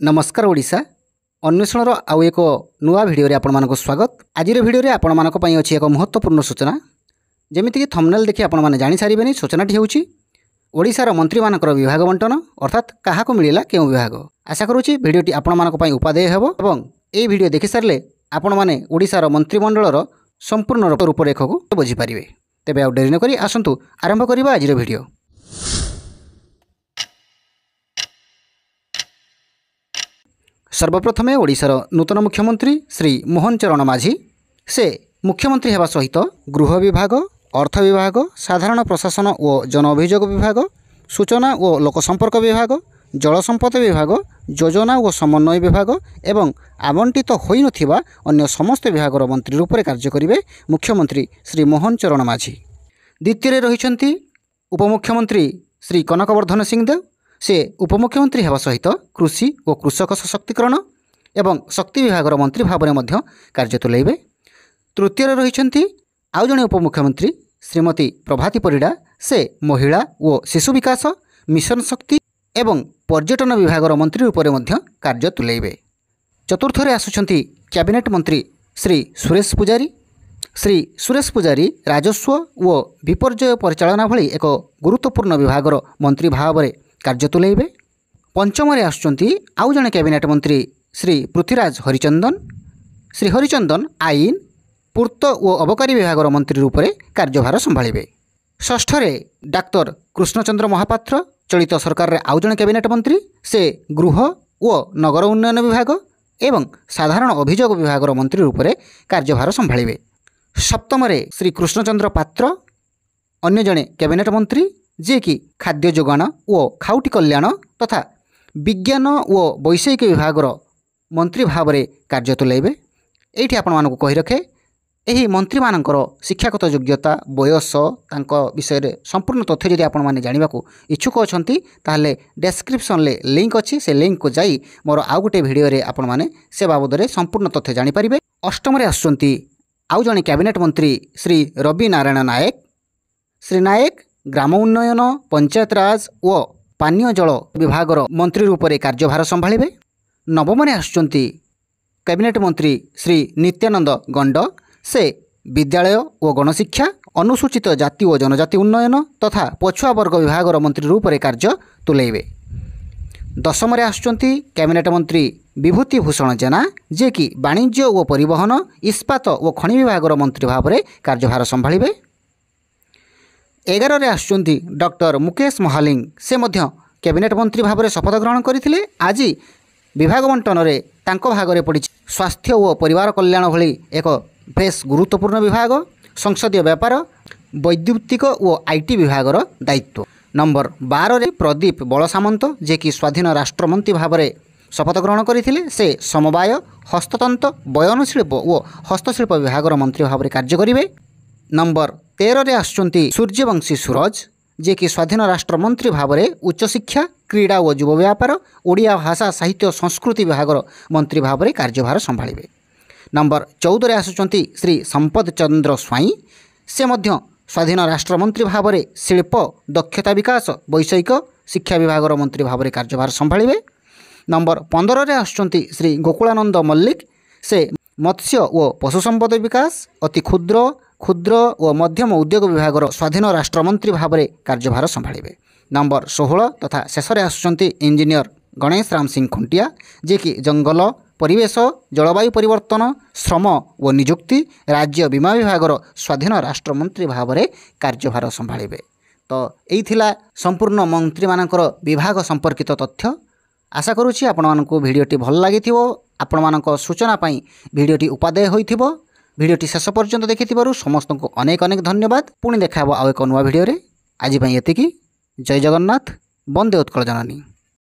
नमस्कार ओडिशा अन्वेषण आउ एक नुआ भिडियो रे आपण मानको स्वागत। आज भिडियो रे आपण मानको पई अछि एक महत्वपूर्ण सूचना। जेमिति कि थंबनेल देखि आपण माने जानि सारिबेनी सूचनाटी हेउछि ओडिशा रो मंत्री मानकर विभाग बंटन अर्थात काहाको मिलिला केउ विभाग। आशा करूछि भिडियोटी आपण मानको पई उपादेय हेबो एवं एई भिडियो देखि सारले आपण माने ओडिशा रो मंत्रिमंडल रो संपूर्ण रूपरेख को बुझी पारिबे। तेबे आ डेरी न करी आसंतु आरंभ करिबा आज रो भिडियो। सर्वप्रथमे ओडिशार नूतन मुख्यमंत्री श्री मोहन चरण माझी से मुख्यमंत्री हेबा सहित गृह विभाग, अर्थ विभाग, साधारण प्रशासन और जन अभियोग विभाग, सूचना और लोकसंपर्क विभाग, जल संपद विभाग, योजना और समन्वय विभाग एवं आवंटित होई नथिबा अन्य समस्त विभाग मंत्री रूप में कार्य करेंगे मुख्यमंत्री श्री मोहन चरण माझी। द्वितीय रही उपमुख्यमंत्री श्री कनकवर्धन सिंहदेव से उपमुख्यमंत्री हेबा सहित कृषि और कृषक सशक्तिकरण एवं शक्ति विभाग मंत्री भाव में कार्य तुलाइबे। तृतीय रही आउ जड़े उपमुख्यमंत्री श्रीमती प्रभाती परिडा से महिला और शिशु विकास, मिशन शक्ति एवं पर्यटन विभाग मंत्री रूप में कार्य तुलाइबे। चतुर्थ आसुछंती कैबिनेट मंत्री श्री सुरेश पुजारी। श्री सुरेश पुजारी राजस्व और विपर्यय परिचालना भली एक गुरुत्वपूर्ण विभाग मंत्री भाव में कार्य तुलाइबे। पंचम आसुचंती आउ जड़े कैबिनेट मंत्री श्री पृथ्वीराज हरिचंदन। श्री हरिचंदन आईन, पूर्त और अबकारी विभाग मंत्री रूप में कार्यभार संभाळिबे। षष्ठ डाक्टर कृष्णचंद्र महापात्र चलित सरकार रे आउ जड़े कैबिनेट मंत्री से गृह और नगर उन्नयन विभाग एवं साधारण अभियोग विभाग मंत्री रूप में कार्यभार संभाळिबे। सप्तम श्री कृष्णचंद्र पात्र अन्य जड़े कैबिनेट मंत्री जे कि खाद्य जोगाण और खाउटी कल्याण तथा विज्ञान और वैषयिक विभाग मंत्री भाव में कार्य तुलाइबे। एठी आपण मानकु कहि रखे एही मंत्री मानकर शिक्षागत योग्यता, बयस, तांको विषय रे संपूर्ण तथ्य जदि आपण माने जानिबा को इच्छुक अछंती ताहले डिस्क्रिप्शन ले लिंक अछि, से लिंक को जाई मोर आउ गोटे वीडियो रे आपण माने से बाबद रे संपूर्ण तथ्य जानि परिबे। अष्टम रे आसुचंती आउ जने कैबिनेट मंत्री श्री रवि नारायण नायक। श्री नायक ग्राम उन्नयन, पंचायत राज और पानीय जल विभाग मंत्री रूप में कार्यभार संभाळिबे। नवम आसुचंती कैबिनेट मंत्री श्री नित्यानंद गंड से विद्यालय और गणशिक्षा, अनुसूचित जाति और जनजाति उन्नयन तथा पछुआ वर्ग विभाग मंत्री रूप में कार्य तुलाइबे। दशम आसुचंती कैबिनेट मंत्री विभूति भूषण जेना जे कि वाणिज्य और परिवहन, इस्पात और खनि विभाग मंत्री भाव में कार्यभार संभाळिबे। 11 आसुचंती डॉक्टर मुकेश महालिंग से मध्य कैबिनेट मंत्री भाव में शपथ ग्रहण करथिले। आज विभाग बंटन रे तांको भाग रे पड़ी स्वास्थ्य और परिवार कल्याण भली एक बेस गुरुत्वपूर्ण विभाग, संसदीय व्यापार, वैद्युतिक और आईटी विभाग दायित्व। नंबर 12 रे प्रदीप बल सामंत जे कि स्वाधीन राष्ट्रमंत्री भाव में शपथ ग्रहण करथिले। से समवाय, हस्ततंत्र, बयनशिल्प और हस्तशिल्प विभाग मंत्री भाव में कार्य करेंगे। नंबर 13 आसुचंती सूर्यवंशी सूरज जे कि स्वाधीन राष्ट्रमंत्री भाव में उच्च शिक्षा, क्रीड़ा और युव व्यापार, ओडिया भाषा साहित्य संस्कृति विभाग मंत्री भाव में कार्यभार संभाळिबे। नंबर 14 आसुचंती श्री संपद चंद्र स्वाई से मध्य स्वाधीन राष्ट्रमंत्री भाव में शिल्प, दक्षता विकास, वैषयिक शिक्षा विभाग मंत्री भाव में कार्यभार संभाळिबे। नंबर 15 आसुचंती श्री गोकुलानंद मल्लिक से मत्स्य और पशु संपद विकास, अति क्षुद्र और मध्यम उद्योग विभाग स्वाधीन राष्ट्रमंत्री भाव में कार्यभार संभाळिबे। नंबर 16 तथा शेष आसुचंती इंजीनियर गणेश राम सिंह खुंटिया जे कि जंगल, परिवेश, जलवायु परिवर्तन, श्रम और नियुक्ति, राज्य बीमा विभाग स्वाधीन राष्ट्रमंत्री भाव में कार्यभार संभाळिबे। तो यही थिला संपूर्ण मंत्री मानकर विभाग संपर्कित तथ्य। आशा करुछि आपण मानकु भिडियोटी भल लागिथिबो। आपण मानक सूचना पाई भिडियोटी उपादेय होइथिबो। भिडियोटी शेष पर्यंत देखिथिबारु समस्त को अनेक अनेक धन्यवाद। पुणी देखाबो आउ एक नुआ भिडियो रे। आज पई एतिकी। जय जगन्नाथ, वंदे उत्कल जननी।